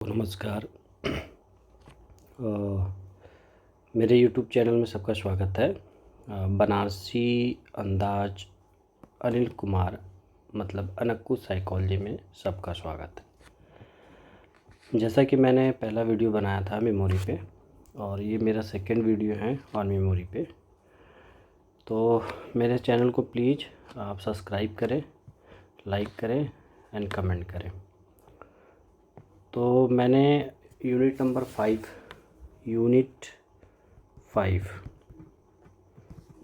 नमस्कार। मेरे YouTube channel में सबका स्वागत है। बनारसी अंदाज अनिल कुमार मतलब अनक्कू साइकोलॉजी में सबका स्वागत है। जैसा कि मैंने पहला वीडियो बनाया था मेमोरी पे, और ये मेरा सेकंड वीडियो है ऑन मेमोरी पे। तो मेरे चैनल को प्लीज़ आप सब्सक्राइब करें, लाइक करें एंड कमेंट करें। तो मैंने यूनिट नंबर 5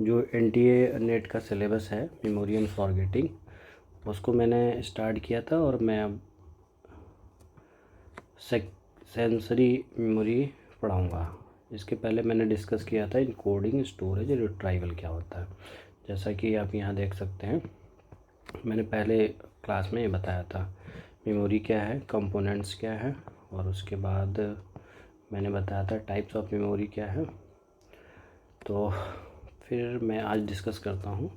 जो NTA नेट का सिलेबस है, मेमोरी एंड फॉरगेटिंग, उसको मैंने स्टार्ट किया था। और मैं अब सेंसरी मेमोरी पढ़ाऊँगा। इसके पहले मैंने डिस्कस किया था इनकोडिंग, स्टोरेज और रिट्राइवल क्या होता है। जैसा कि आप यहाँ देख सकते हैं, मैंने पहले क्लास में ये बताया था मेमोरी क्या है, कंपोनेंट्स क्या है, और उसके बाद मैंने बताया था टाइप्स ऑफ मेमोरी क्या है। तो फिर मैं आज डिस्कस करता हूँ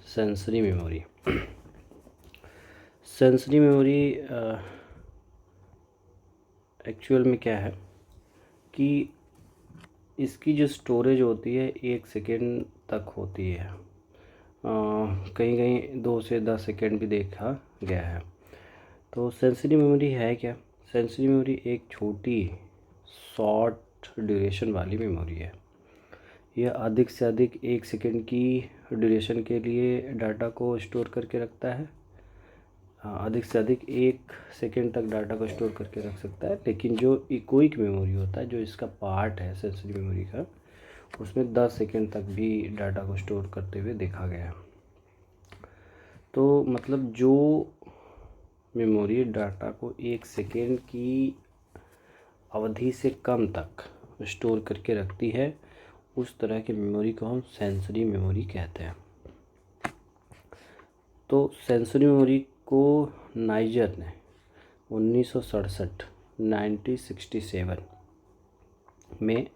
sensory memory. Sensory memory actual में क्या है कि इसकी जो स्टोरेज होती है 1 सेकेंड तक होती है। कहीं कहीं 2 से 10 सेकेंड भी देखा गया है। तो सेंसरी मेमोरी है क्या? सेंसरी मेमोरी एक छोटी शॉर्ट ड्यूरेशन वाली मेमोरी है। यह अधिक से अधिक 1 सेकेंड की ड्यूरेशन के लिए डाटा को स्टोर करके रखता है। अधिक से अधिक 1 सेकेंड तक डाटा को स्टोर करके रख सकता है। लेकिन जो इकोइक मेमोरी होता है, जो इसका पार्ट है सेंसरी मेमोरी का, उसमें 10 सेकेंड तक भी डाटा को स्टोर करते हुए देखा गया है। तो मतलब जो मेमोरी डाटा को 1 सेकेंड की अवधि से कम तक स्टोर करके रखती है, उस तरह की मेमोरी को हम सेंसरी मेमोरी कहते हैं। तो सेंसरी मेमोरी को नाइजर ने 1967 में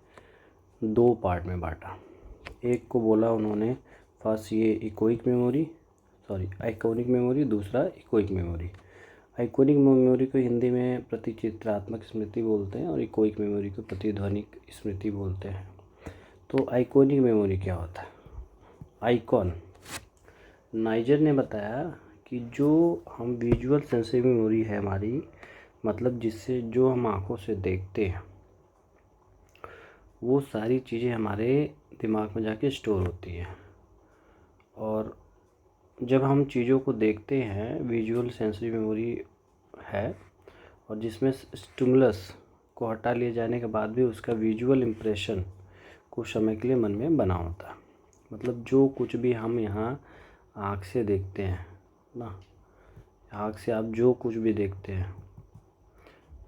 2 पार्ट में बांटा। एक को बोला उन्होंने फर्स्ट ये आइकॉनिक मेमोरी, दूसरा इकोइक मेमोरी। आइकॉनिक मेमोरी को हिंदी में प्रतिचित्रात्मक स्मृति बोलते हैं और इकोइक मेमोरी को प्रतिध्वनिक स्मृति बोलते हैं। तो आइकॉनिक मेमोरी क्या होता है? आइकॉन, नाइजर ने बताया कि जो हम विजुअल सेंसरी मेमोरी है हमारी, मतलब जिससे जो हम आँखों से देखते हैं, वो सारी चीज़ें हमारे दिमाग में जाके स्टोर होती हैं। और जब हम चीज़ों को देखते हैं, विजुअल सेंसरी मेमोरी है, और जिसमें स्टिमुलस को हटा लिए जाने के बाद भी उसका विजुअल इम्प्रेशन कुछ समय के लिए मन में बना होता है। मतलब जो कुछ भी हम यहाँ आँख से देखते हैं ना, आँख से आप जो कुछ भी देखते हैं,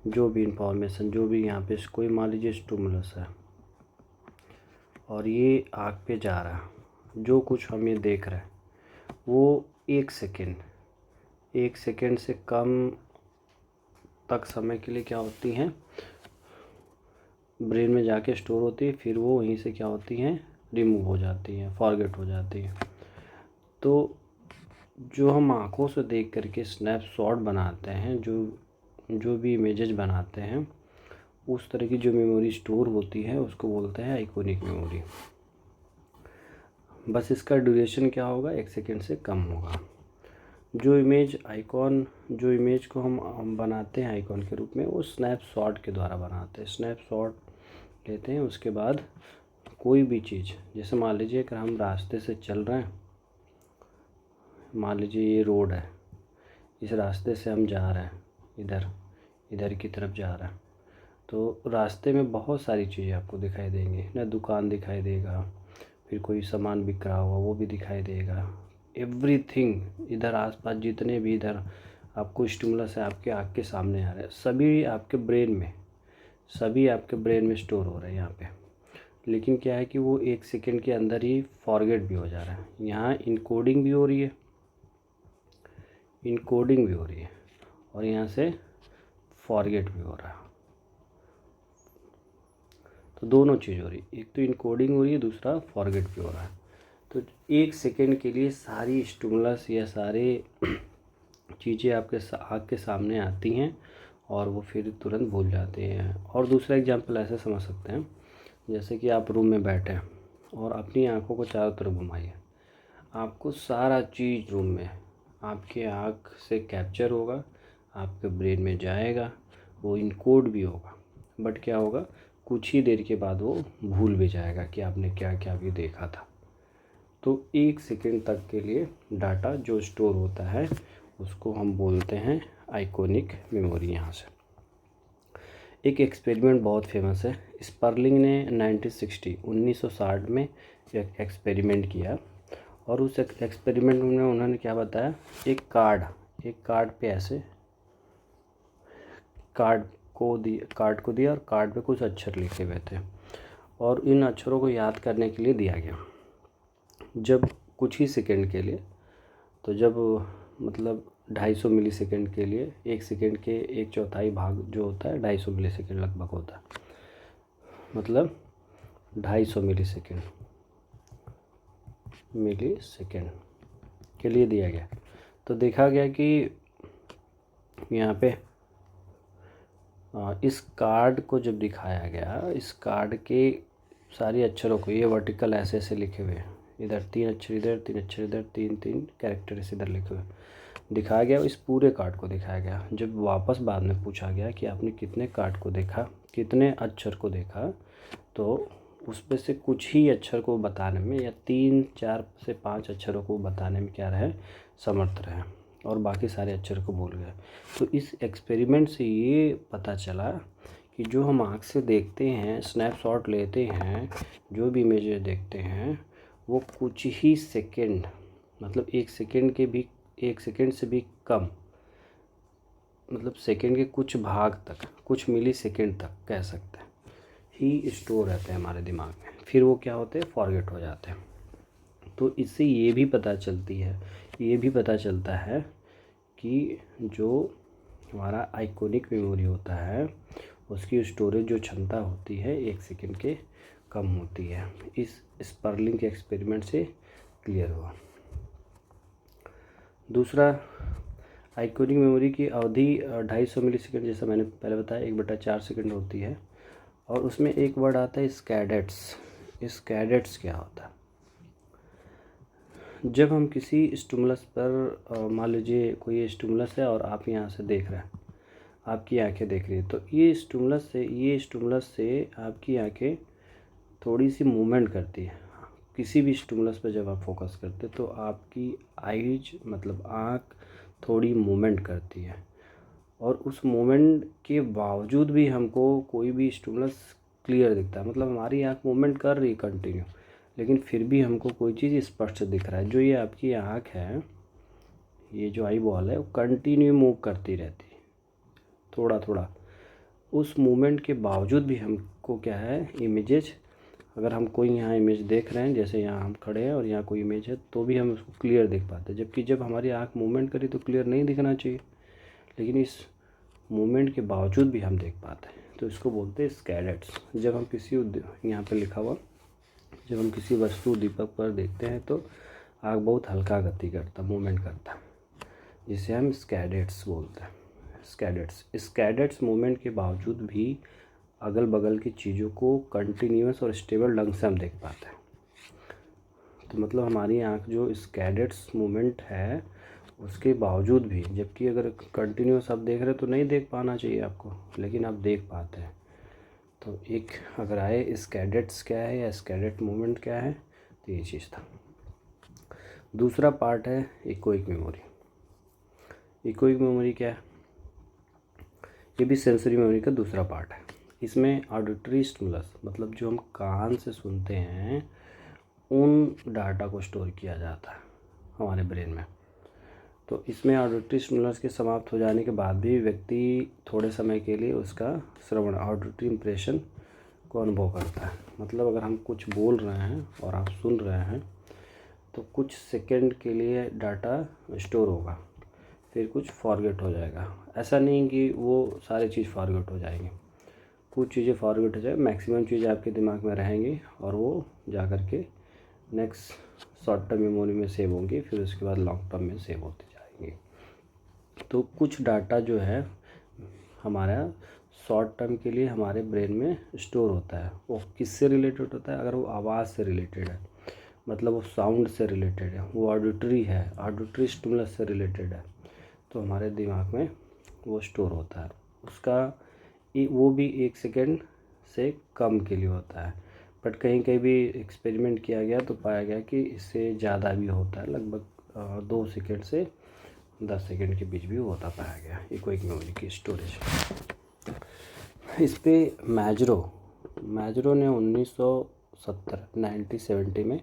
जो भी इंफॉर्मेशन, जो भी यहाँ पे कोई मान लीजिए स्टिमुलस है और ये आँख पे जा रहा है, जो कुछ हम ये देख रहे हैं वो 1 सेकेंड से कम तक समय के लिए क्या होती हैं, ब्रेन में जाके स्टोर होती है। फिर वो वहीं से क्या होती हैं, रिमूव हो जाती हैं, फॉरगेट हो जाती हैं। तो जो हम आँखों से देख करके स्नैपशॉट बनाते हैं, जो भी इमेजेस बनाते हैं, उस तरह की जो मेमोरी स्टोर होती है उसको बोलते हैं आइकॉनिक मेमोरी। बस इसका ड्यूरेशन क्या होगा, 1 सेकेंड से कम होगा। जो इमेज को हम बनाते हैं आइकॉन के रूप में, वो स्नैपशॉट के द्वारा बनाते हैं। स्नैपशॉट लेते हैं, उसके बाद कोई भी चीज़, जैसे मान लीजिए अगर हम रास्ते से चल रहे हैं, मान लीजिए ये रोड है, इस रास्ते से हम जा रहे हैं, इधर की तरफ जा रहे हैं, तो रास्ते में बहुत सारी चीज़ें आपको दिखाई देंगी ना। दुकान दिखाई देगा, फिर कोई सामान बिक रहा हुआ वो भी दिखाई देगा। एवरीथिंग, इधर आसपास जितने भी इधर आपको स्टिमुलस है आपके आँख के सामने आ रहे हैं, सभी आपके ब्रेन में स्टोर हो रहे हैं यहाँ पे। लेकिन क्या है कि वो 1 सेकेंड के अंदर ही फॉरगेट भी हो जा रहा है। यहाँ इनकोडिंग भी हो रही है और यहाँ से फॉरगेट भी हो रहा है। तो दोनों चीज़ हो रही है, एक तो इनकोडिंग हो रही है, दूसरा फॉरगेट भी हो रहा है। तो 1 सेकेंड के लिए सारी स्टिमुलस या सारे चीज़ें आपके आँख के सामने आती हैं और वो फिर तुरंत भूल जाते हैं। और दूसरा एग्जांपल ऐसे समझ सकते हैं, जैसे कि आप रूम में बैठे हैं और अपनी आँखों को चारों तरफ घुमाइए, आपको सारा चीज़ रूम में आपके आँख से कैप्चर होगा, आपके ब्रेन में जाएगा, वो इनकोड भी होगा, बट क्या होगा, कुछ ही देर के बाद वो भूल भी जाएगा कि आपने क्या क्या भी देखा था। तो 1 सेकंड तक के लिए डाटा जो स्टोर होता है उसको हम बोलते हैं आइकॉनिक मेमोरी। यहाँ से एक एक्सपेरिमेंट बहुत फेमस है, स्पर्लिंग ने 1960 में एक एक्सपेरिमेंट किया। और उस एक्सपेरिमेंट में उन्होंने क्या बताया, एक कार्ड पे ऐसे कार्ड को दिया और कार्ड पे कुछ अक्षर लिखे हुए थे और इन अक्षरों को याद करने के लिए दिया गया। जब कुछ ही सेकंड के लिए, तो जब मतलब 250 मिली सेकेंड के लिए, 1 सेकंड के 1/4 भाग जो होता है 250 मिली सेकेंड लगभग होता है, मतलब 250 मिली सेकेंड के लिए दिया गया। तो देखा गया कि यहाँ पे इस कार्ड को जब दिखाया गया, इस कार्ड के सारे अक्षरों को, ये वर्टिकल ऐसे ऐसे लिखे हुए हैं, इधर 3 अक्षर इधर, 3 अक्षर इधर, 3 कैरेक्टर इधर लिखे हुए दिखाया गया, इस पूरे कार्ड को दिखाया गया। जब वापस बाद में पूछा गया कि आपने कितने कार्ड को देखा, कितने अक्षर को देखा, तो उसमें से कुछ ही अक्षर को बताने में, या 3, 4 से 5 अक्षरों को बताने में क्या रहे, समर्थ रहे, और बाकी सारे अक्षर को भूल गए। तो इस एक्सपेरिमेंट से ये पता चला कि जो हम आँख से देखते हैं, स्नैपशॉट लेते हैं, जो भी इमेजेस देखते हैं, वो कुछ ही सेकंड, मतलब 1 सेकंड से भी कम, मतलब सेकंड के कुछ भाग तक, कुछ मिली सेकंड तक कह सकते हैं, ही स्टोर रहते हैं हमारे दिमाग में। फिर वो क्या होते हैं, फॉरगेट हो जाते हैं। तो इससे ये भी पता चलता है कि जो हमारा आइकॉनिक मेमोरी होता है उसकी स्टोरेज जो क्षमता होती है 1 सेकंड के कम होती है। इस स्पर्लिंग के एक्सपेरिमेंट से क्लियर हुआ। दूसरा, आइकॉनिक मेमोरी की अवधि 250 मिली सेकेंड, जैसा मैंने पहले बताया, 1/4 सेकंड होती है। और उसमें एक वर्ड आता है स्कैडेट्स क्या होता है, जब हम किसी स्टिमुलस पर, मान लीजिए कोई स्टिमुलस है और आप यहाँ से देख रहे हैं, आपकी आंखें देख रही है, तो ये स्टिमुलस से आपकी आंखें थोड़ी सी मूवमेंट करती है। किसी भी स्टिमुलस पर जब आप फोकस करते तो आपकी आईज, मतलब आँख थोड़ी मूवमेंट करती है, और उस मूवमेंट के बावजूद भी हमको कोई भी स्टिमुलस क्लियर दिखता है, मतलब हमारी आँख मूवमेंट कर रही है कंटिन्यू, लेकिन फिर भी हमको कोई चीज़ स्पष्ट दिख रहा है। जो ये आपकी आँख है, ये जो आई बॉल है, वो कंटिन्यू मूव करती रहती है थोड़ा थोड़ा, उस मूवमेंट के बावजूद भी हमको क्या है, इमेजेस, अगर हम कोई यहाँ इमेज देख रहे हैं, जैसे यहाँ हम खड़े हैं और यहाँ कोई इमेज है, तो भी हम उसको क्लियर देख पाते हैं, जबकि जब हमारी आँख मूवमेंट करी तो क्लियर नहीं दिखना चाहिए, लेकिन इस मूवमेंट के बावजूद भी हम देख पाते हैं। तो इसको बोलते हैं स्कैडेट्स। जब हम किसी यहाँ पे लिखा हुआ, जब हम किसी वस्तु दीपक पर देखते हैं तो आँख बहुत हल्का गति करता, मूवमेंट करता है, जिसे हम स्कैडेट्स बोलते हैं। स्कैडेट्स मूवमेंट के बावजूद भी अगल बगल की चीज़ों को कंटिन्यूअस और स्टेबल ढंग से हम देख पाते हैं। तो मतलब हमारी आँख जो स्कैडेट्स मूवमेंट है उसके बावजूद भी, जबकि अगर कंटिन्यूअस आप देख रहे हो तो नहीं देख पाना चाहिए आपको, लेकिन आप देख पाते हैं। तो एक अगर आए स्कैडेट्स क्या है या स्कैडेट मूवमेंट क्या है, तो ये चीज़ था। दूसरा पार्ट है इकोइक मेमोरी। इकोइक मेमोरी क्या है, ये भी सेंसरी मेमोरी का दूसरा पार्ट है। इसमें ऑडिटरी स्टिमुलस, मतलब जो हम कान से सुनते हैं, उन डाटा को स्टोर किया जाता है हमारे ब्रेन में। तो इसमें ऑडिटरी स्टिमुलस के समाप्त हो जाने के बाद भी व्यक्ति थोड़े समय के लिए उसका श्रवण, ऑडिटरी इम्प्रेशन को अनुभव करता है। मतलब अगर हम कुछ बोल रहे हैं और आप सुन रहे हैं तो कुछ सेकंड के लिए डाटा स्टोर होगा, फिर कुछ फॉरगेट हो जाएगा। ऐसा नहीं कि वो सारी चीज़ फॉरगेट हो जाएंगी, कुछ चीज़ें फॉरगेट हो जाए, मैक्सिमम चीज़ें आपके दिमाग में रहेंगी और वो जा कर के नेक्स्ट शॉर्ट टर्म मेमोरी में सेव होंगी, फिर उसके बाद लॉन्ग टर्म में सेव होती जाएंगी। तो कुछ डाटा जो है हमारा शॉर्ट टर्म के लिए हमारे ब्रेन में स्टोर होता है। वो किससे रिलेटेड होता है? अगर वो आवाज़ से रिलेटेड है, मतलब वो साउंड से रिलेटेड है, वो ऑडिटरी है, ऑडिटरी स्टिमुलस से रिलेटेड है, तो हमारे दिमाग में वो स्टोर होता है। उसका वो भी 1 सेकेंड से कम के लिए होता है, बट कहीं कहीं भी एक्सपेरिमेंट किया गया तो पाया गया कि इससे ज़्यादा भी होता है, लगभग 2 सेकेंड से 10 सेकेंड के बीच भी होता पाया गया इकोइक मेमोरी की स्टोरेज। इस पे मैजरो ने 1970 में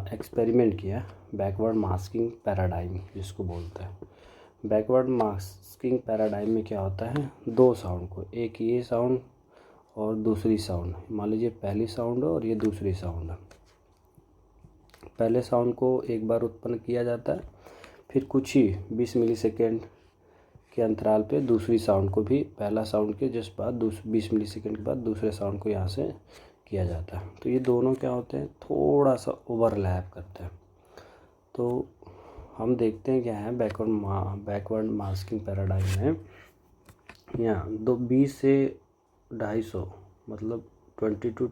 एक्सपेरिमेंट किया, बैकवर्ड मास्किंग पैराडाइम जिसको बोलते हैं। बैकवर्ड मास्किंग पैराडाइम में क्या होता है, 2 साउंड को, एक ये साउंड और दूसरी साउंड, मान लीजिए पहली साउंड और ये दूसरी साउंड है। पहले साउंड को एक बार उत्पन्न किया जाता है, फिर कुछ ही 20 मिलीसेकेंड के अंतराल पे दूसरी साउंड को भी पहला साउंड के जस्ट बाद 20 मिलीसेकेंड के बाद दूसरे साउंड को यहाँ से किया जाता है। तो ये दोनों क्या होते हैं, थोड़ा सा ओवरलैप करते हैं। तो हम देखते हैं क्या है बैकवर्ड मास्किंग पैराडाइम में, यहाँ 20 से 250 मतलब 20 to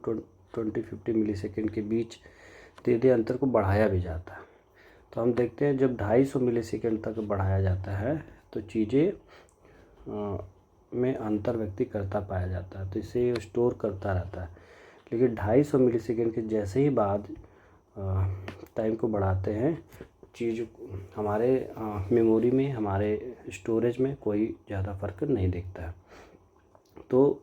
50 मिलीसेकेंड के बीच धीरे धीरे अंतर को बढ़ाया भी जाता है। तो हम देखते हैं जब 250 मिलीसेकेंड तक बढ़ाया जाता है तो चीज़ें में अंतर व्यक्ति करता पाया जाता है, तो इसे स्टोर करता रहता है। लेकिन 250 मिलीसेकेंड के जैसे ही बाद टाइम को बढ़ाते हैं, चीज़ हमारे मेमोरी में, हमारे स्टोरेज में कोई ज़्यादा फ़र्क नहीं दिखता है। तो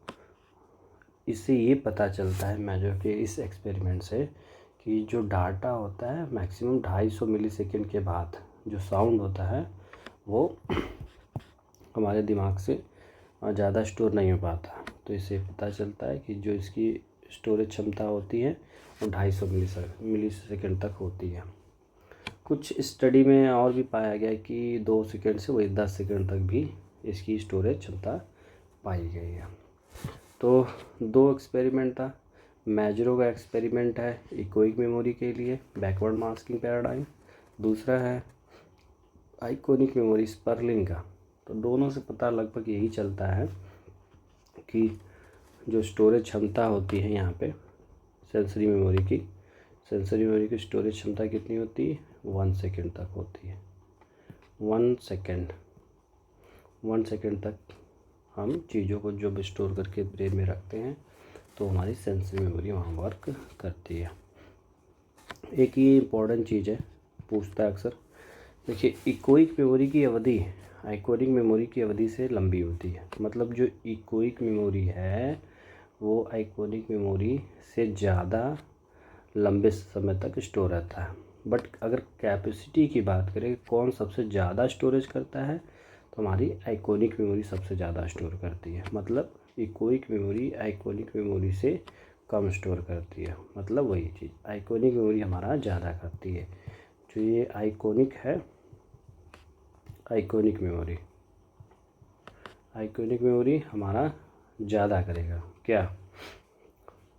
इससे ये पता चलता है मैजर के इस एक्सपेरिमेंट से कि जो डाटा होता है मैक्सिमम 250 मिलीसेकेंड के बाद जो साउंड होता है वो हमारे दिमाग से ज़्यादा स्टोर नहीं हो पाता। तो इससे पता चलता है कि जो इसकी स्टोरेज क्षमता होती है वो 250 मिलीसेकेंड तक होती है। कुछ स्टडी में और भी पाया गया कि 2 सेकेंड से वही 10 सेकेंड तक भी इसकी स्टोरेज क्षमता पाई गई है। तो 2 एक्सपेरिमेंट था, मैजरो का एक्सपेरिमेंट है इकोइक मेमोरी के लिए बैकवर्ड मास्किंग पैराडाइम, दूसरा है आइकॉनिक मेमोरी स्पर्लिंग का। तो दोनों से पता लगभग यही चलता है कि जो स्टोरेज क्षमता होती है यहाँ पे सेंसरी मेमोरी की स्टोरेज क्षमता कितनी होती है, 1 सेकेंड तक होती है। 1 सेकेंड तक हम चीज़ों को जब स्टोर करके ब्रेन में रखते हैं तो हमारी सेंसरी मेमोरी वहाँ वर्क करती है। एक ये इम्पोर्टेंट चीज़ है, पूछता है अक्सर, देखिए इकोइक मेमोरी की अवधि आइकॉनिक मेमोरी की अवधि से लंबी होती है। मतलब जो इकोइक मेमोरी है वो आइकॉनिक मेमोरी से ज़्यादा लंबे समय तक स्टोर रहता है। बट अगर कैपेसिटी की बात करें कौन सबसे ज़्यादा स्टोरेज करता है, तो हमारी आइकॉनिक मेमोरी सबसे ज़्यादा स्टोर करती है। मतलब इकोइक मेमोरी आइकॉनिक मेमोरी से कम स्टोर करती है। मतलब वही चीज़, आइकॉनिक मेमोरी हमारा ज़्यादा करती है। जो ये आइकॉनिक है, आइकॉनिक मेमोरी हमारा ज़्यादा करेगा क्या,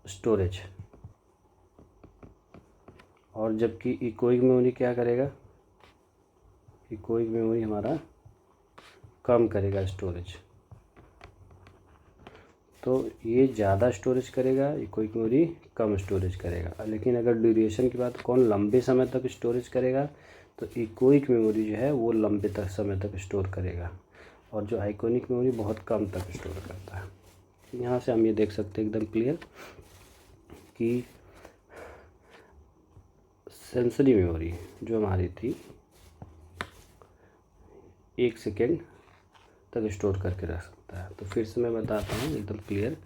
स्टोरेज, और जबकि इकोइक मेमोरी क्या करेगा, इकोइक मेमोरी हमारा कम करेगा स्टोरेज। तो ये ज़्यादा स्टोरेज करेगा, इकोइक मेमोरी कम स्टोरेज करेगा। लेकिन अगर ड्यूरेशन की बात, कौन लंबे समय तक स्टोरेज करेगा, तो इकोइक मेमोरी जो है वो लंबे तक समय तक स्टोर करेगा, और जो आइकॉनिक मेमोरी बहुत कम तक स्टोर करता है। यहाँ से हम ये देख सकते हैं एकदम क्लियर कि सेंसरी मेमोरी जो हमारी थी 1 सेकेंड तक स्टोर करके रख सकता है। तो फिर से मैं बताता हूँ एकदम क्लियर,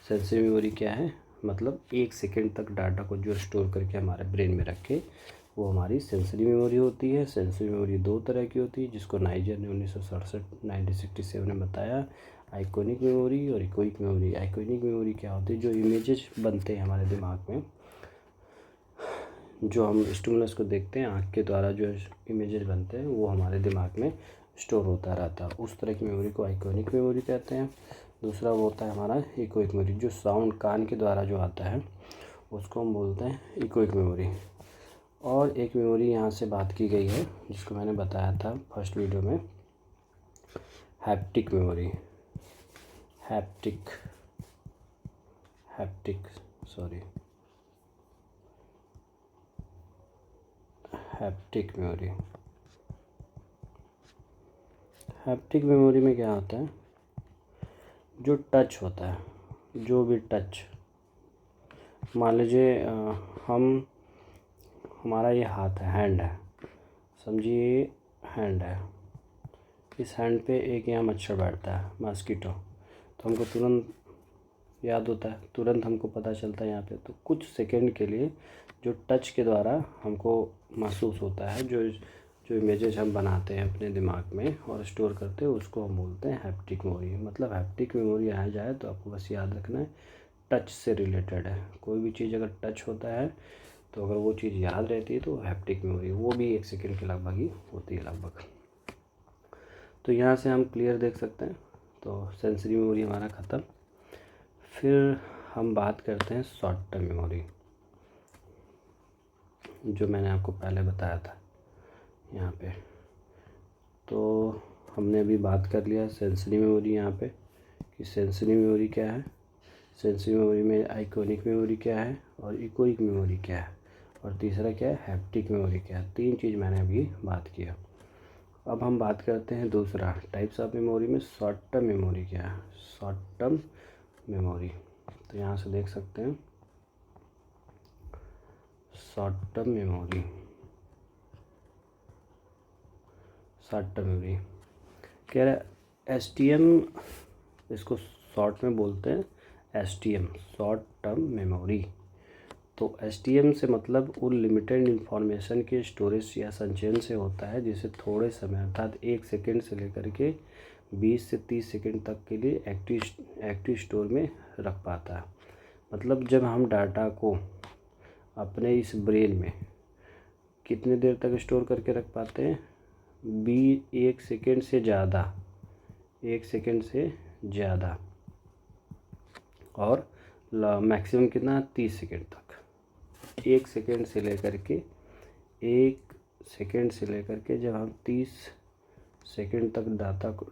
सेंसरी मेमोरी क्या है, मतलब 1 सेकेंड तक डाटा को जो स्टोर करके हमारे ब्रेन में रखे वो हमारी सेंसरी मेमोरी होती है। सेंसरी मेमोरी 2 तरह की होती है जिसको नाइजर ने 1967 में बताया, आइकॉनिक मेमोरी और इकोइक मेमोरी। आइकॉनिक मेमोरी क्या होती है, जो इमेजेस बनते हैं हमारे दिमाग में, जो हम स्टिमुलस को देखते हैं आँख के द्वारा, जो इमेजेस बनते हैं वो हमारे दिमाग में स्टोर होता रहता है, उस तरह की मेमोरी को आइकॉनिक मेमोरी कहते हैं। दूसरा वो होता है हमारा इकोइक मेमोरी, जो साउंड कान के द्वारा जो आता है उसको हम बोलते हैं इकोइक मेमोरी। और एक मेमोरी यहाँ से बात की गई है जिसको मैंने बताया था फर्स्ट वीडियो में, haptic memory. Haptic memory. Haptic memory में क्या होता है, जो टच होता है, जो भी टच, मान लीजिए हमारा ये हाथ है, हैंड है, समझिए हैंड है, इस हैंड पे एक यहाँ मच्छर बैठता है, मॉस्किटो, तो हमको तुरंत याद होता है, तुरंत हमको पता चलता है यहाँ पे। तो कुछ सेकंड के लिए जो टच के द्वारा हमको महसूस होता है, जो इमेजेस हम बनाते हैं अपने दिमाग में और स्टोर करते हैं, उसको हम बोलते हैं हैप्टिक मेमोरी। मतलब हैप्टिक मेमोरी आ जाए तो आपको बस याद रखना है टच से रिलेटेड है। कोई भी चीज़ अगर टच होता है तो अगर वो चीज़ याद रहती है तो हैप्टिक मेमोरी, वो भी 1 सेकंड के लगभग ही होती है लगभग। तो यहाँ से हम क्लियर देख सकते हैं। तो सेंसरी मेमोरी हमारा ख़त्म। फिर हम बात करते हैं शॉर्ट टर्म मेमोरी, जो मैंने आपको पहले बताया था यहाँ पे। तो हमने अभी बात कर लिया सेंसरी मेमोरी यहाँ पे कि सेंसरी मेमोरी क्या है, सेंसरी मेमोरी में आइकॉनिक मेमोरी क्या है और इकोइक मेमोरी क्या है, और तीसरा क्या है हैप्टिक मेमोरी क्या है। 3 चीज़ मैंने अभी बात किया। अब हम बात करते हैं दूसरा टाइप्स ऑफ मेमोरी में, शॉर्ट टर्म मेमोरी क्या है। शॉर्ट टर्म मेमोरी, तो यहाँ से देख सकते हैं शॉर्ट टर्म मेमोरी, कह रहा है STM, इसको शॉर्ट में बोलते हैं STM, शॉर्ट टर्म मेमोरी। तो STM से मतलब उन लिमिटेड इन्फॉर्मेशन के स्टोरेज या संचयन से होता है जिसे थोड़े समय अर्थात 1 सेकेंड से लेकर के 20 से 30 सेकेंड तक के लिए एक्टिव स्टोर में रख पाता है। मतलब जब हम डाटा को अपने इस ब्रेन में कितने देर तक स्टोर करके रख पाते हैं, 1 सेकेंड से ज़्यादा, 1 सेकेंड से ज़्यादा, और मैक्सिमम कितना 30 सेकेंड तक। 1 सेकेंड से लेकर के जब हम 30 सेकेंड तक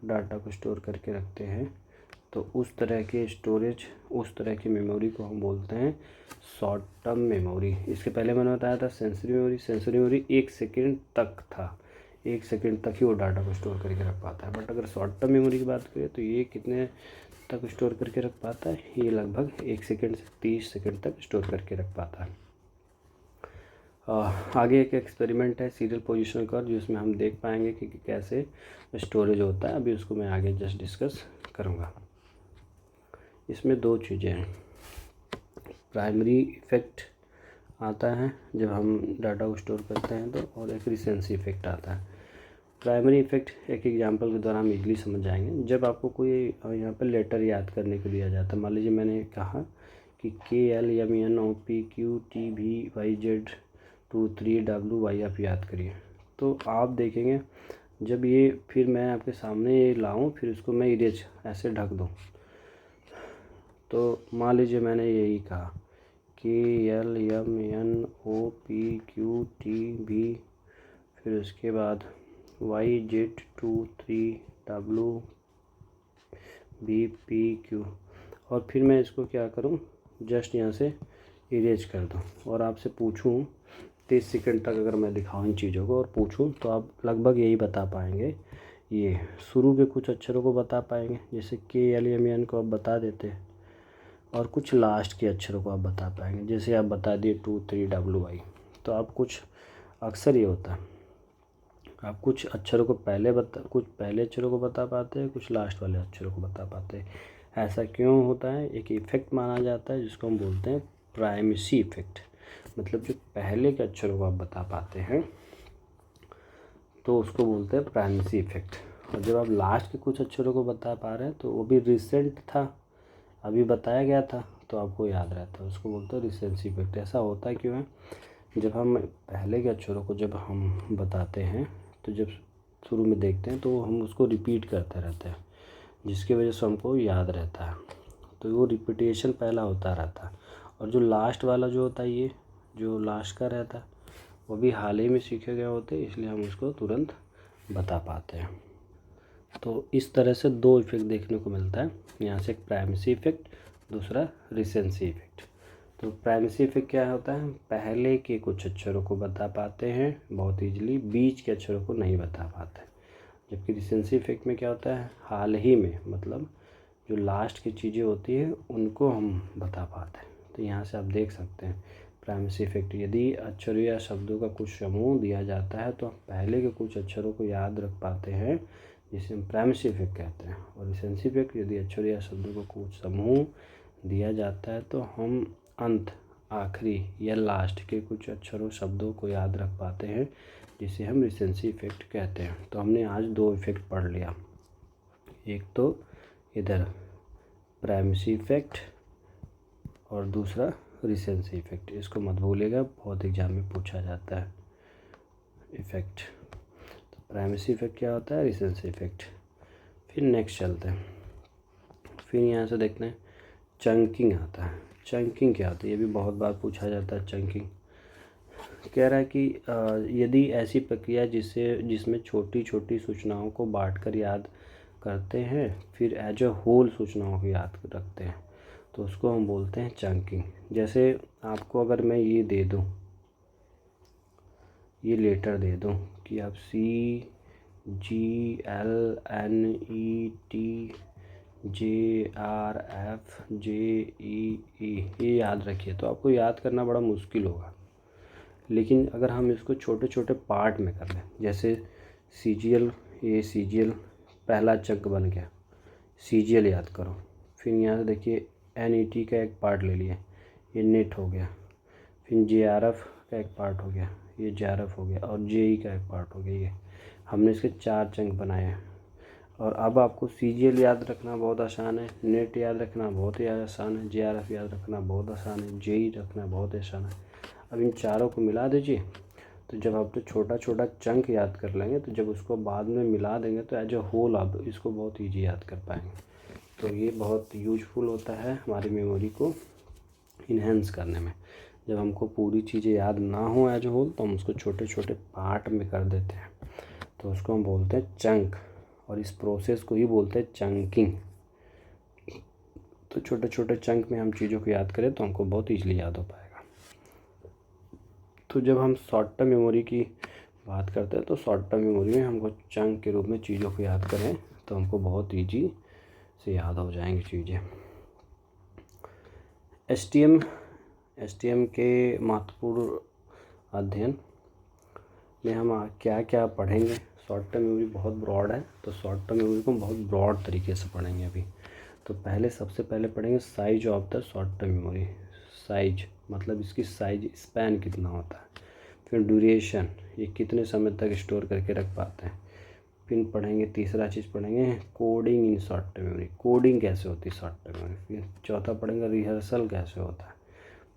डाटा को स्टोर करके रखते हैं तो उस तरह के स्टोरेज, उस तरह की मेमोरी को हम बोलते हैं शॉर्ट टर्म मेमोरी। इसके पहले मैंने बताया था सेंसरी मेमोरी 1 सेकेंड तक था, 1 सेकेंड तक ही वो डाटा को स्टोर करके रख पाता है। बट अगर शॉर्ट टर्म मेमोरी की बात करें तो ये कितने तक स्टोर करके रख पाता है, ये लगभग 1 सेकेंड से 30 सेकेंड तक स्टोर करके रख पाता है। आगे एक एक्सपेरिमेंट है सीरियल पोजीशन कर्व, जिसमें हम देख पाएंगे कि कैसे स्टोरेज होता है। अभी उसको मैं आगे जस्ट डिस्कस करूँगा। इसमें 2 चीज़ें हैं, प्राइमरी इफ़ेक्ट आता है जब हम डाटा को स्टोर करते हैं तो, और एक रिसेंसी इफ़ेक्ट आता है। प्राइमरी इफ़ेक्ट एक एग्जांपल के द्वारा हम इजीली समझ जाएंगे। जब आपको कोई यहाँ पर लेटर याद करने को दिया जाता है, मान लीजिए मैंने कहा कि KLMNOPQTVYZ23WY आप याद करिए, तो आप देखेंगे जब ये फिर मैं आपके सामने ये लाऊं, फिर इसको मैं इरेज ऐसे ढक दूं, तो मान लीजिए मैंने यही कहा KLMNOPQTV, फिर उसके बाद YZ23WBPQ, और फिर मैं इसको क्या करूं, जस्ट यहाँ से इरेज कर दूं और आपसे पूछूं 30 सेकंड तक अगर मैं दिखाऊं इन चीज़ों को और पूछूं, तो आप लगभग यही बता पाएंगे। ये शुरू के कुछ अक्षरों को बता पाएंगे, जैसे KLMN को आप बता देते, और कुछ लास्ट के अक्षरों को आप बता पाएंगे, जैसे आप बता दिए 23WY। तो आप कुछ अक्सर ये होता है, आप कुछ अक्षरों को कुछ पहले अक्षरों को बता पाते हैं, कुछ लास्ट वाले अक्षरों को बता पाते हैं। ऐसा क्यों होता है, एक इफ़ेक्ट माना जाता है जिसको हम बोलते हैं प्राइमेसी इफ़ेक्ट। मतलब जो पहले के अक्षरों को आप बता पाते हैं तो उसको बोलते हैं प्राइमेसी इफ़ेक्ट, और जब आप लास्ट के कुछ अक्षरों को बता पा रहे हैं तो वो भी रिसेंट था, अभी बताया गया था तो आपको याद रहता है, उसको बोलते हैं रिसेंसी इफ़ेक्ट। ऐसा होता है क्यों है, जब हम पहले के अक्षरों को जब हम बताते हैं तो जब शुरू में देखते हैं तो हम उसको रिपीट करते रहते हैं, जिसकी वजह से हमको याद रहता है, तो वो रिपीटेशन पहला होता रहता है। और जो लास्ट वाला जो होता है, ये जो लास्ट का रहता है, वो भी हाल ही में सीखे गए होते हैं, इसलिए हम उसको तुरंत बता पाते हैं। तो इस तरह से दो इफेक्ट देखने को मिलता है यहाँ से, एक प्राइमेसी इफेक्ट, दूसरा रिसेंसी इफेक्ट। तो प्राइमेसी इफेक्ट क्या होता है, पहले के कुछ अक्षरों को बता पाते हैं बहुत ईजिली, बीच के अक्षरों को नहीं बता पाते। जबकि रिसेंसी इफेक्ट में क्या होता है, हाल ही में, मतलब जो लास्ट की चीज़ें होती है उनको हम बता पाते हैं। तो यहाँ से आप देख सकते हैं प्राइमेसी इफेक्ट, यदि अक्षरों या शब्दों का कुछ समूह दिया जाता है तो पहले के कुछ अक्षरों को याद रख पाते हैं, जिसे हम प्राइमेसी इफेक्ट कहते हैं। और रिसेंसी इफेक्ट, यदि अक्षरों या शब्दों को कुछ समूह दिया जाता है तो हम अंत, आखिरी या लास्ट के कुछ अक्षरों शब्दों को याद रख पाते हैं, जिसे हम रिसेंसी इफेक्ट कहते हैं। तो हमने आज दो इफेक्ट पढ़ लिया, एक तो इधर प्राइमेसी इफेक्ट और दूसरा रिसेंसी इफेक्ट। इसको मत भूलिएगा, बहुत एग्जाम में पूछा जाता है इफेक्ट। तो प्राइमेसी इफेक्ट क्या होता है, रिसेंसी इफेक्ट। फिर नेक्स्ट चलते हैं, फिर यहाँ से देखते हैं चंकिंग आता है। चंकिंग क्या होता है, ये भी बहुत बार पूछा जाता है। चंकिंग कह रहा है कि यदि ऐसी प्रक्रिया जिसमें छोटी छोटी सूचनाओं को बांटकर याद करते हैं फिर एज अ होल सूचनाओं को याद रखते हैं, तो उसको हम बोलते हैं चंकिंग। जैसे आपको अगर मैं ये दे दूँ, ये लेटर दे दूँ कि आप CGLNETJRFJEE ये याद रखिए, तो आपको याद करना बड़ा मुश्किल होगा। लेकिन अगर हम इसको छोटे छोटे पार्ट में कर लें, जैसे CGL, ये CGL पहला चंक बन गया, CGL याद करो। फिर यहाँ से देखिए NET का एक पार्ट ले लिया, ये नेट हो गया। फिर JRF का एक पार्ट हो गया, ये JRF हो गया। और JE का एक पार्ट हो गया। ये हमने इसके 4 चंक बनाए हैं। और अब आपको CGL याद रखना बहुत आसान है, नेट याद रखना बहुत ही आसान है, JRF याद रखना बहुत आसान है, JE रखना बहुत आसान है। अब इन चारों को मिला दीजिए, तो जब आप तो छोटा छोटा चंक याद कर लेंगे, तो जब उसको बाद में मिला देंगे तो एज अ होल आप इसको बहुत ईजी याद कर पाएंगे। तो ये बहुत यूजफुल होता है हमारी मेमोरी को इन्हेंस करने में। जब हमको पूरी चीज़ें याद ना हो एज अ होल, तो हम उसको छोटे छोटे पार्ट में कर देते हैं, तो उसको हम बोलते हैं चंक। और इस प्रोसेस को ही बोलते हैं चंकिंग। तो छोटे छोटे चंक में हम चीज़ों को याद करें तो हमको बहुत ईजिली याद हो पाएगा। तो जब हम शॉर्ट टर्म मेमोरी की बात करते हैं, तो शॉर्ट टर्म मेमोरी में हमको चंक के रूप में चीज़ों को याद करें तो हमको बहुत ईजी से याद हो जाएंगी चीज़ें। STM के महत्वपूर्ण अध्ययन में हम क्या क्या पढ़ेंगे। शॉर्ट टर्म मेमोरी बहुत ब्रॉड है, तो शॉर्ट टर्म मेमोरी को हम बहुत ब्रॉड तरीके से पढ़ेंगे अभी। तो सबसे पहले पढ़ेंगे size of the short term memory. Size मतलब इसकी साइज, स्पैन कितना होता है। फिर ड्यूरेशन, ये कितने समय तक स्टोर करके रख पाते हैं। फिर पढ़ेंगे, तीसरा चीज़ पढ़ेंगे coding in short term memory, coding कैसे होती है शॉर्ट टर्म मेमोरी। फिर चौथा पढ़ेंगे रिहर्सल कैसे होता है।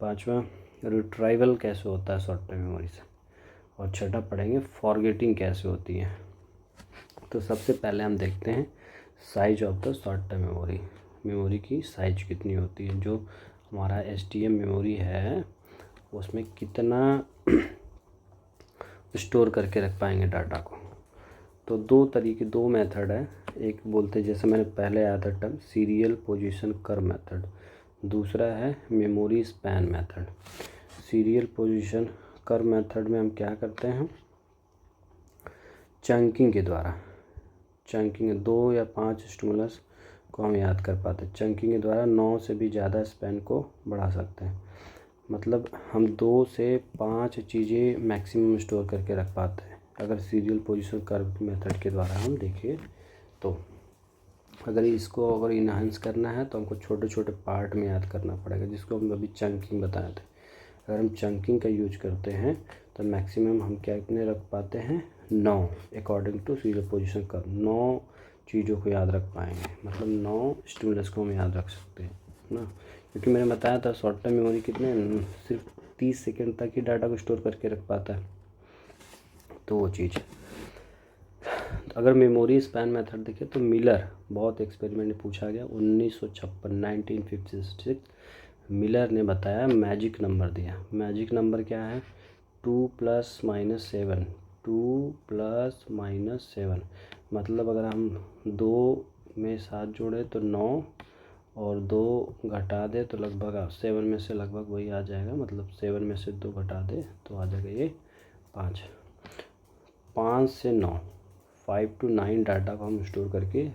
पांचवा रिट्राइवल कैसे होता है शॉर्ट टर्म मेमोरी से। और छठा पढ़ेंगे फॉरगेटिंग कैसे होती है। तो सबसे पहले हम देखते हैं size of the short term memory. Memory की साइज कितनी होती है, जो हमारा STM मेमोरी है उसमें कितना स्टोर करके रख पाएंगे डाटा को। तो दो मेथड है। एक बोलते हैं, जैसे मैंने पहले आया था term, serial position curve method. दूसरा है memory span method. Serial position curve method में हम क्या करते हैं, चंकिंग के द्वारा, चंकिंग 2 या 5 स्टिमुलस को हम याद कर पाते हैं। चंकिंग के द्वारा 9 से भी ज़्यादा स्पैन को बढ़ा सकते हैं। मतलब हम 2 से 5 चीज़ें मैक्सिमम स्टोर करके रख पाते हैं अगर सीरियल पोजीशन कर्व मेथड के द्वारा हम देखें तो। अगर इन्हांस करना है तो हमको छोटे छोटे पार्ट में याद करना पड़ेगा, जिसको हम अभी चंकिंग बताए थे। अगर हम चंकिंग का यूज करते हैं तो मैक्सिमम हम क्या कितने रख पाते हैं, 9 according to serial position curve. 9 चीज़ों को याद रख पाएंगे, मतलब 9 स्टिमुलस को हम याद रख सकते हैं ना। क्योंकि मैंने बताया था शॉर्ट टर्म मेमोरी कितने, सिर्फ 30 सेकेंड तक ही डाटा को स्टोर करके रख पाता है। तो वो चीज़, अगर मेमोरी स्पैन मेथड देखें तो मिलर, बहुत एक्सपेरिमेंट में पूछा गया 1956 मिलर ने बताया, मैजिक नंबर दिया। मैजिक नंबर क्या है, 2 + -7 2 + -7, मतलब अगर हम 2 में 7 जोड़े तो 9 और 2 घटा दे तो लगभग 7 में से लगभग वही आ जाएगा, मतलब 7 में से 2 घटा दे तो आ जाएगा ये 5। 5 से 9, 5 to 9 डाटा को हम स्टोर करके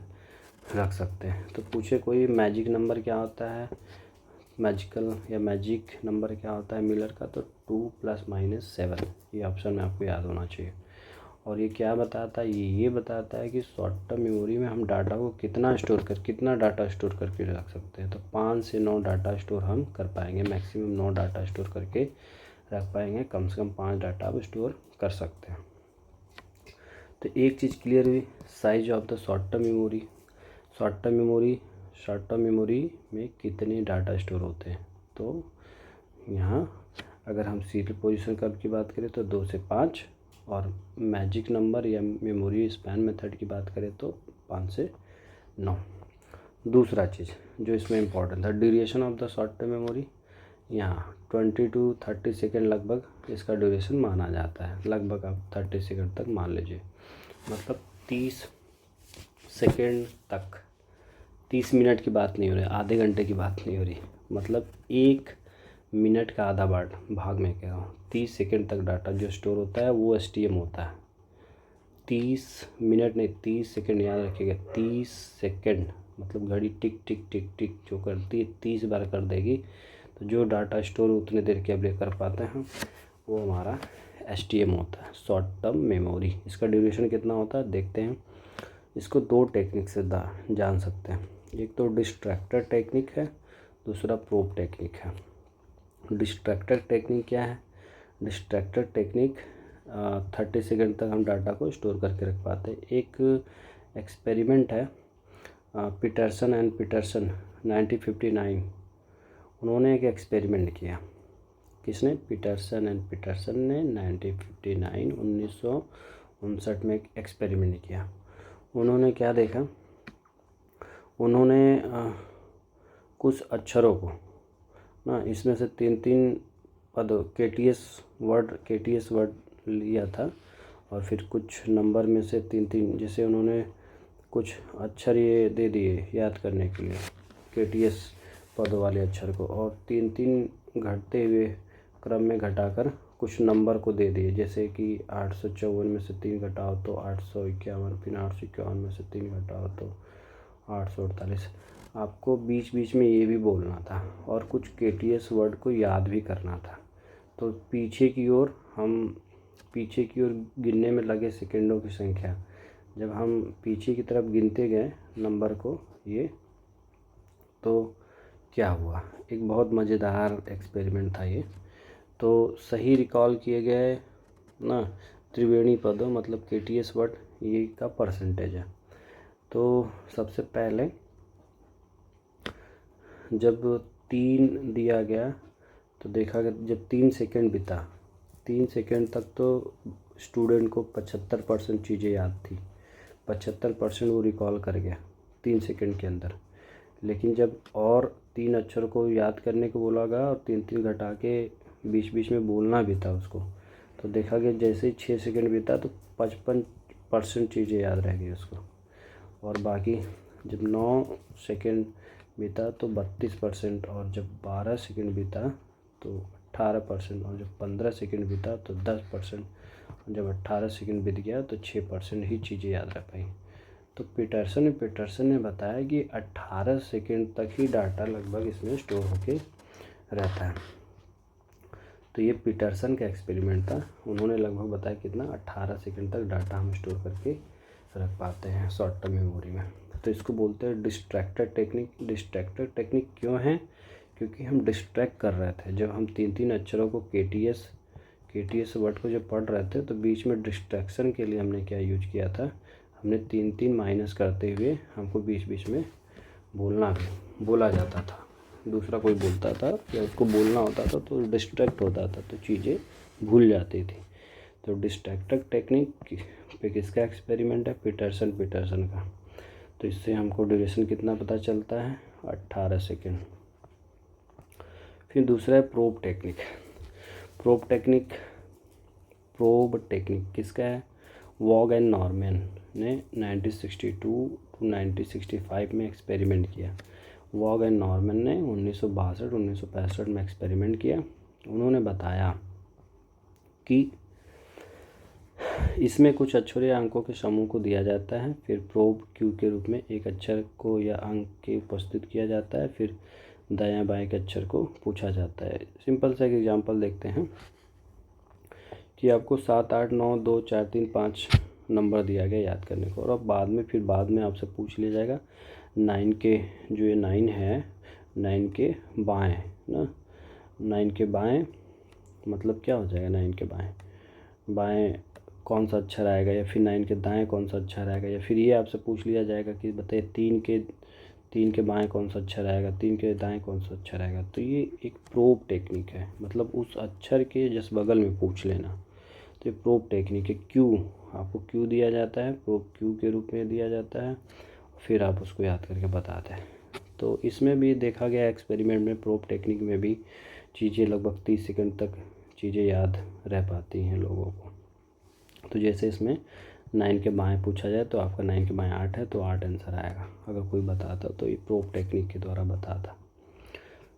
रख सकते हैं। तो पूछे कोई मैजिक नंबर क्या होता है, मैजिकल या मैजिक नंबर क्या होता है मिलर का, तो 2 + -7, ये ऑप्शन में आपको याद होना चाहिए। और ये क्या बताता है, ये बताता है कि शॉर्ट टर्म मेमोरी में हम डाटा को कितना डाटा स्टोर करके रख सकते हैं। तो 5 से 9 डाटा स्टोर हम कर पाएंगे, मैक्सिमम 9 डाटा स्टोर करके रख पाएंगे, कम से कम 5 डाटा आप स्टोर कर सकते हैं। तो एक चीज़ क्लियर हुई, size of the short term memory. Short term memory में कितने डाटा स्टोर होते हैं। तो यहाँ अगर हम सीरियल पोजीशन कर्व की बात करें तो 2 से 5, और मैजिक नंबर या मेमोरी स्पैन मेथड की बात करें तो 5 से 9। दूसरा चीज़ जो इसमें इम्पोर्टेंट था, duration of the short term memory, यहाँ 20 to 30 सेकेंड लगभग इसका ड्यूरेशन माना जाता है। लगभग आप 30 सेकेंड तक मान लीजिए, मतलब 30 सेकेंड तक, 30 मिनट की बात नहीं हो रही, आधे घंटे की बात नहीं हो रही, मतलब 1 मिनट का आधा भाग में कह रहा हूँ। 30 सेकेंड तक डाटा जो स्टोर होता है वो STM होता है। 30 मिनट नहीं, 30 सेकेंड याद रखिएगा। 30 सेकेंड मतलब घड़ी टिक टिक टिक टिक जो करती है 30 बार कर देगी, तो जो डाटा स्टोर उतने देर के लिए कर पाते हैं वो हमारा STM होता है, शॉर्ट टर्म मेमोरी। इसका ड्यूरेशन कितना होता है देखते हैं। इसको 2 टेक्निक से जान सकते हैं, एक तो डिस्ट्रैक्टर टेक्निक है, दूसरा प्रोब टेक्निक है। डिस्ट्रैक्टर टेक्निक क्या है, डिस्ट्रैक्टर टेक्निक 30 सेकेंड तक हम डाटा को स्टोर करके रख पाते हैं। एक एक्सपेरिमेंट है पीटरसन एंड पीटरसन 1959, उन्होंने एक एक्सपेरिमेंट किया। किसने, पीटरसन एंड पीटरसन ने 1959 में एक एक्सपेरिमेंट किया। उन्होंने क्या देखा, उन्होंने कुछ अक्षरों को ना, इसमें से 3 पद KTS वर्ड लिया था, और फिर कुछ नंबर में से 3 जैसे उन्होंने कुछ अक्षर ये दे दिए याद करने के लिए KTS पद वाले अक्षर को, और 3 घटते हुए क्रम में घटाकर कुछ नंबर को दे दिए, जैसे कि 854 में से 3 घटाओ तो 851, फिर 851 में से 3 घटाओ तो 848। आपको बीच बीच में ये भी बोलना था और कुछ KTS वर्ड को याद भी करना था। तो पीछे की ओर गिनने में लगे सेकंडों की संख्या, जब हम पीछे की तरफ गिनते गए नंबर को ये, तो क्या हुआ, एक बहुत मज़ेदार एक्सपेरिमेंट था ये। तो सही रिकॉल किए गए ना त्रिवेणी पदों मतलब KTS वर्ड ये का परसेंटेज है। तो सबसे पहले जब 3 दिया गया तो देखा गया जब 3 सेकेंड बीता, 3 सेकेंड तक तो स्टूडेंट को 75% चीज़ें याद थी, 75% वो रिकॉल कर गया 3 सेकेंड के अंदर। लेकिन जब और 3 अक्षर को याद करने को बोला गया और 3 घटा के बीच बीच में बोलना भी था उसको, तो देखा गया जैसे ही 6 सेकेंड बीता तो 55% चीज़ें याद रह गई उसको, और बाकी जब 9 सेकेंड बीता तो 32%, और जब 12 सेकेंड बीता तो 18%, और जब 15 सेकेंड बीता तो 10%, और जब 18 सेकेंड बीत गया तो 6% ही चीज़ें याद रह पाई। तो पीटरसन ने बताया कि 18 सेकेंड तक ही डाटा लगभग इसमें स्टोर होके रहता है। तो ये पीटरसन का एक्सपेरिमेंट था, उन्होंने लगभग बताया कितना 18 सेकेंड तक डाटा हम स्टोर करके रख पाते हैं शॉर्ट टर्म मेमोरी में। तो इसको बोलते हैं डिस्ट्रैक्टर टेक्निक। डिस्ट्रैक्टर टेक्निक क्यों है, क्योंकि हम डिस्ट्रैक्ट कर रहे थे, जब हम 3 अक्षरों को KTS वर्ड को जब पढ़ रहे थे तो बीच में डिस्ट्रैक्शन के लिए हमने क्या यूज किया था, हमने 3 माइनस करते हुए हमको बीच बीच में बोला जाता था, दूसरा कोई बोलता था या उसको बोलना होता था तो डिस्ट्रैक्ट होता था, तो चीज़ें भूल जाती थी। तो डिस्ट्रैक्टर टेक्निक पे किसका एक्सपेरिमेंट है, पीटरसन का। तो इससे हमको ड्यूरेशन कितना पता चलता है, 18 सेकेंड। फिर दूसरा है प्रोब टेक्निक। प्रोब टेक्निक किसका है? वॉग एंड नॉर्मन ने 1962 टू 1965 में एक्सपेरिमेंट किया। वॉग एंड नॉर्मन ने 1962-1965 में एक्सपेरिमेंट किया। उन्होंने बताया कि इसमें कुछ अक्षरों या अंकों के समूह को दिया जाता है, फिर प्रोब क्यू के रूप में एक अक्षर को या अंक के उपस्थित किया जाता है, फिर दायां बाएं के अक्षर को पूछा जाता है। सिंपल सा एक एग्जांपल देखते हैं कि आपको 7, 8, 9, 2, 4, 3, 5 नंबर दिया गया याद करने को, और अब बाद में आपसे पूछ लिया जाएगा 9 के, जो ये 9 है 9 के बाएं ना, 9 के बाएं मतलब क्या हो जाएगा? 9 के बाएं कौन सा अक्षर आएगा, या फिर 9 के दाएं कौन सा अक्षर आएगा, या फिर ये आपसे पूछ लिया जाएगा कि बताइए 3 के बाएं कौन सा अक्षर आएगा, 3 के दाएं कौन सा अक्षर आएगा। तो ये एक प्रोब टेक्निक है, मतलब उस अक्षर के जस्ट बगल में पूछ लेना। तो ये प्रोब टेक्निक है। क्यू, आपको क्यू दिया जाता है, प्रोब क्यू के रूप में दिया जाता है, फिर आप उसको याद करके बताते हैं। तो इसमें भी देखा गया एक्सपेरिमेंट में, प्रोब टेक्निक में भी चीज़ें लगभग 30 सेकंड तक चीज़ें याद रह पाती हैं लोगों को। तो जैसे इसमें 9 के बाएं पूछा जाए तो आपका 9 के बाएं 8 है, तो 8 आंसर आएगा। अगर कोई बताता तो ये प्रोब टेक्निक के द्वारा बताता।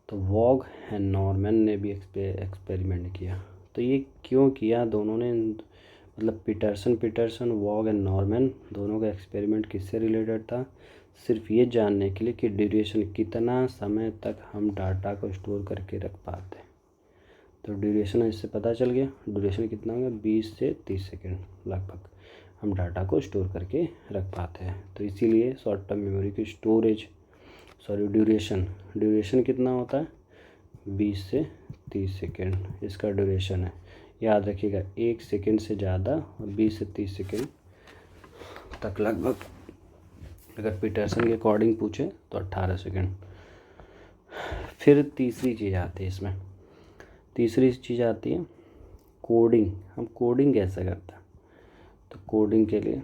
तो वॉग एंड नॉर्मन ने भी एक्सपेरिमेंट किया। तो ये क्यों किया दोनों ने? मतलब पीटरसन, वॉग एंड नॉर्मन दोनों का एक्सपेरिमेंट किससे रिलेटेड था? सिर्फ ये जानने के लिए कि ड्यूरेशन, कितना समय तक हम डाटा को स्टोर करके रख पाते हैं। तो ड्यूरेशन इससे पता चल गया, ड्यूरेशन कितना होगा? 20 से 30 सेकेंड लगभग हम डाटा को स्टोर करके रख पाते हैं। तो इसीलिए शॉर्ट टर्म मेमोरी की ड्यूरेशन कितना होता है? 20 से 30 सेकेंड इसका ड्यूरेशन है। याद रखिएगा, 1 सेकेंड से ज़्यादा और 20 से 30 सेकेंड तक लगभग, अगर पीटरसन के अकॉर्डिंग पूछे तो 18 सेकेंड। फिर तीसरी चीज़ आती है इसमें, तीसरी चीज़ आती है कोडिंग। हम कोडिंग कैसे करते हैं? तो कोडिंग के लिए,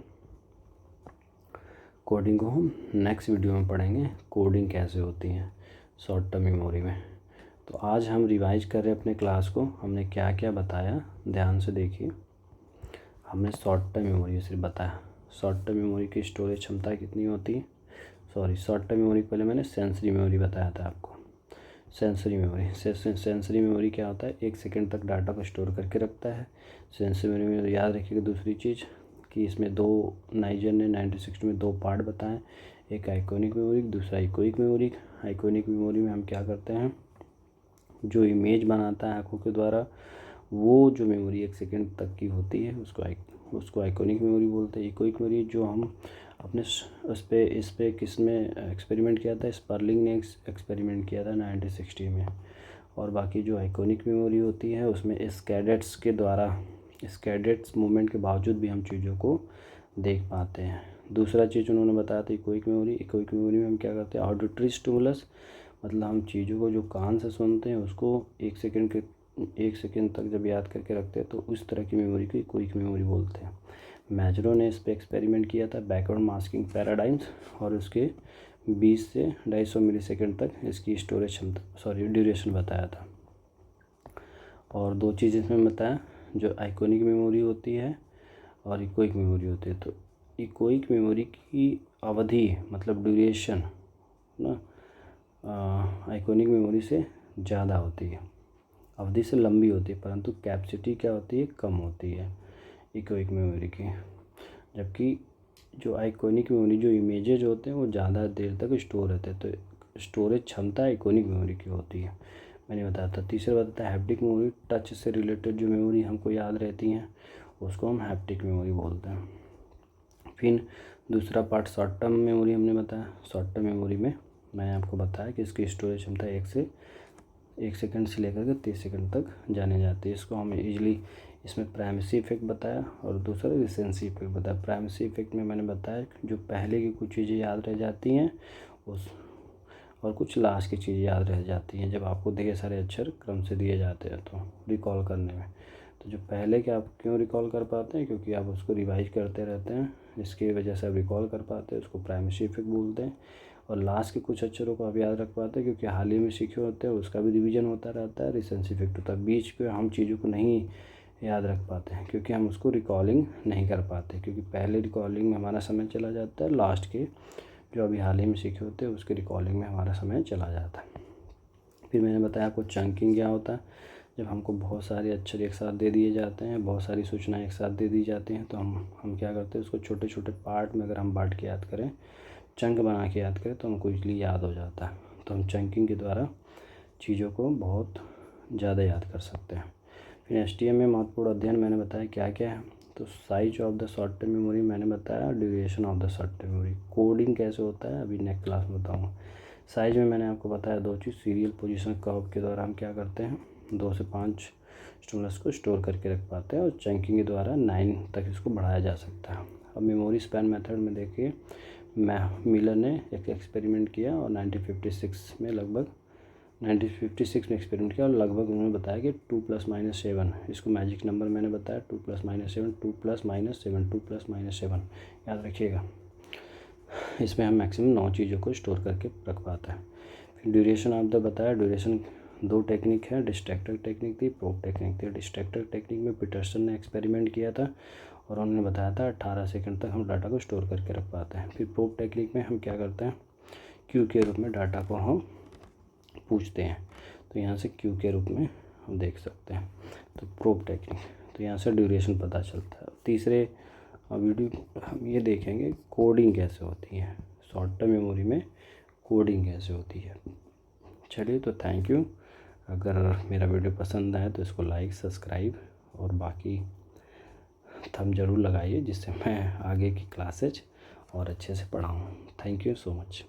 कोडिंग को हम नेक्स्ट वीडियो में पढ़ेंगे, कोडिंग कैसे होती है शॉर्ट टर्म मेमोरी में। तो आज हम रिवाइज कर रहे हैं अपने क्लास को, हमने क्या क्या बताया ध्यान से देखिए। हमने शॉर्ट टर्म मेमोरी सिर्फ बताया, शॉर्ट टर्म मेमोरी की स्टोरेज क्षमता कितनी होती है। शॉर्ट टर्म मेमोरी पहले मैंने सेंसरी मेमोरी बताया था आपको। सेंसरी मेमोरी क्या होता है? 1 सेकेंड तक डाटा को स्टोर करके रखता है। सेंसरी मेमोरी में याद रखिएगा दूसरी चीज़ कि इसमें नाइजर ने 1960 में 2 पार्ट बताए, एक आइकॉनिक मेमोरी, दूसरा इकोइक मेमोरी। आइकॉनिक मेमोरी में हम क्या करते हैं, जो इमेज बनाता है आँखों के द्वारा, वो जो मेमोरी 1 सेकेंड तक की होती है उसको आइकॉनिक मेमोरी बोलते हैं। इकोइक मेमोरी जो हम अपने इस पे किस में एक्सपेरिमेंट किया था? स्पर्लिंग ने एक्सपेरिमेंट किया था 1960 में। और बाकी जो आइकॉनिक मेमोरी होती है उसमें स्कैडेट्स मूवमेंट के बावजूद भी हम चीज़ों को देख पाते हैं। दूसरा चीज़ उन्होंने बताया था इकोइक मेमोरी में हम क्या करते हैं? ऑडिटरी स्टिमुलस, मतलब हम चीज़ों को जो कान से सुनते हैं उसको 1 सेकेंड तक जब याद करके रखते हैं, तो उस तरह की मेमोरी को इकोइक मेमोरी बोलते हैं। मैजरो ने इस पर एक्सपेरिमेंट किया था, बैकवर्ड मास्किंग पैराडाइम्स, और उसके 20 से 250 मिली सेकेंड तक इसकी स्टोरेज क्षमता ड्यूरेशन बताया था। और 2 चीज़ इसमें बताया, जो आइकॉनिक मेमोरी होती है और इकोइक मेमोरी होती है। तो इकोइक मेमोरी की अवधि मतलब ड्यूरेशन ना आइकॉनिक मेमोरी से ज़्यादा होती है, अवधि से लंबी होती है, परंतु कैपेसिटी क्या होती है? कम होती है इकोइक मेमोरी की। जबकि जो आइकॉनिक मेमोरी, जो इमेजेज होते हैं वो ज़्यादा देर तक स्टोर रहते हैं, तो स्टोरेज क्षमता आइकॉनिक मेमोरी की होती है, मैंने बताया था। तीसरा बताता है हैप्टिक मेमोरी, टच से रिलेटेड जो मेमोरी हमको याद रहती हैं उसको हम हैप्टिक मेमोरी बोलते हैं। फिर दूसरा पार्ट शॉर्ट टर्म मेमोरी हमने बताया। शॉर्ट टर्म मेमोरी में मैंने आपको बताया कि इसकी स्टोरेज क्षमता 1 सेकंड से लेकर के 30 सेकंड तक जाने जाती है। इसको हम इजीली, इसमें प्राइमेसी इफेक्ट बताया और दूसरा रिसेंसी इफेक्ट बताया। प्राइमेसी इफेक्ट में मैंने बताया जो पहले की कुछ चीज़ें याद रह जाती हैं और कुछ लास्ट की चीज़ें याद रह जाती हैं जब आपको ढेर सारे अक्षर क्रम से दिए जाते हैं तो रिकॉल करने में। तो जो पहले के आप क्यों रिकॉल कर पाते हैं? क्योंकि आप उसको रिवाइज करते रहते हैं, इसकी वजह से आप रिकॉल कर पाते हैं, उसको प्राइमेसी इफेक्ट बोलते हैं। और लास्ट के कुछ अक्षरों को आप याद रख पाते हैं क्योंकि हाल ही में सीखे होते हैं, उसका भी रिवीजन होता रहता है, रिसेंसी इफेक्ट होता है। बीच पे हम चीज़ों को नहीं याद रख पाते हैं, क्योंकि हम उसको रिकॉलिंग नहीं कर पाते, क्योंकि पहले रिकॉलिंग में हमारा समय चला जाता है, लास्ट के जो अभी हाल ही में सीखे होते हैं उसके रिकॉलिंग में हमारा समय चला जाता है। फिर मैंने बताया आपको चंकिंग क्या होता है। जब हमको बहुत सारे अक्षर एक साथ दे दिए जाते हैं, बहुत सारी सूचनाएं एक साथ दे दी जाती हैं, तो हम क्या करते हैं, उसको छोटे छोटे पार्ट में अगर हम बांट के याद करें, चंक बना के याद करें, तो हमको इजली याद हो जाता है। तो हम चंकिंग के द्वारा चीज़ों को बहुत ज़्यादा याद कर सकते हैं। फिर एसटीएम में महत्वपूर्ण अध्ययन मैंने बताया क्या क्या है। तो size of the short term memory मैंने बताया, duration of the short term memory, coding कैसे होता है अभी नेक्स्ट क्लास में बताऊँगा। साइज में मैंने आपको बताया 2 चीज़, सीरियल पोजीशन कर्व के द्वारा हम क्या करते हैं 2 से 5 स्टिमुलस को स्टोर करके रख पाते हैं, और चंकिंग के द्वारा 9 तक इसको बढ़ाया जा सकता है। अब मेमोरी स्पैन मेथड में देखिए, मिलर ने एक एक्सपेरिमेंट किया और 1956 में एक्सपेरिमेंट किया, और लगभग उन्होंने बताया कि 2 ± 7, इसको मैजिक नंबर मैंने बताया 2 ± 7, 2 ± 7, 2 ± 7 याद रखिएगा। इसमें हम मैक्सिमम 9 चीज़ों को स्टोर करके रख पाते हैं। फिर ड्यूरेशन ऑफ द बताया, ड्यूरेशन 2 टेक्निक है, डिस्ट्रैक्टर टेक्निक थी, प्रोब टेक्निक थी। डिस्ट्रैक्टर टेक्निक में पीटरसन ने एक्सपेरिमेंट किया था और उन्होंने बताया था 18 सेकंड तक हम डाटा को स्टोर करके रख पाते हैं। फिर प्रोब टेक्निक में हम क्या करते हैं, क्यू के रूप में डाटा को हम पूछते हैं, तो यहाँ से क्यू के रूप में हम देख सकते हैं। तो प्रोब टेक्निक, तो यहाँ से ड्यूरेशन पता चलता है। तीसरे वीडियो हम ये देखेंगे कोडिंग कैसे होती है, शॉर्ट टर्म मेमोरी में कोडिंग कैसे होती है। चलिए, तो थैंक यू। अगर मेरा वीडियो पसंद आए तो इसको लाइक, सब्सक्राइब और बाकी थंब जरूर लगाइए, जिससे मैं आगे की क्लासेज और अच्छे से पढ़ाऊँ। Thank you so much.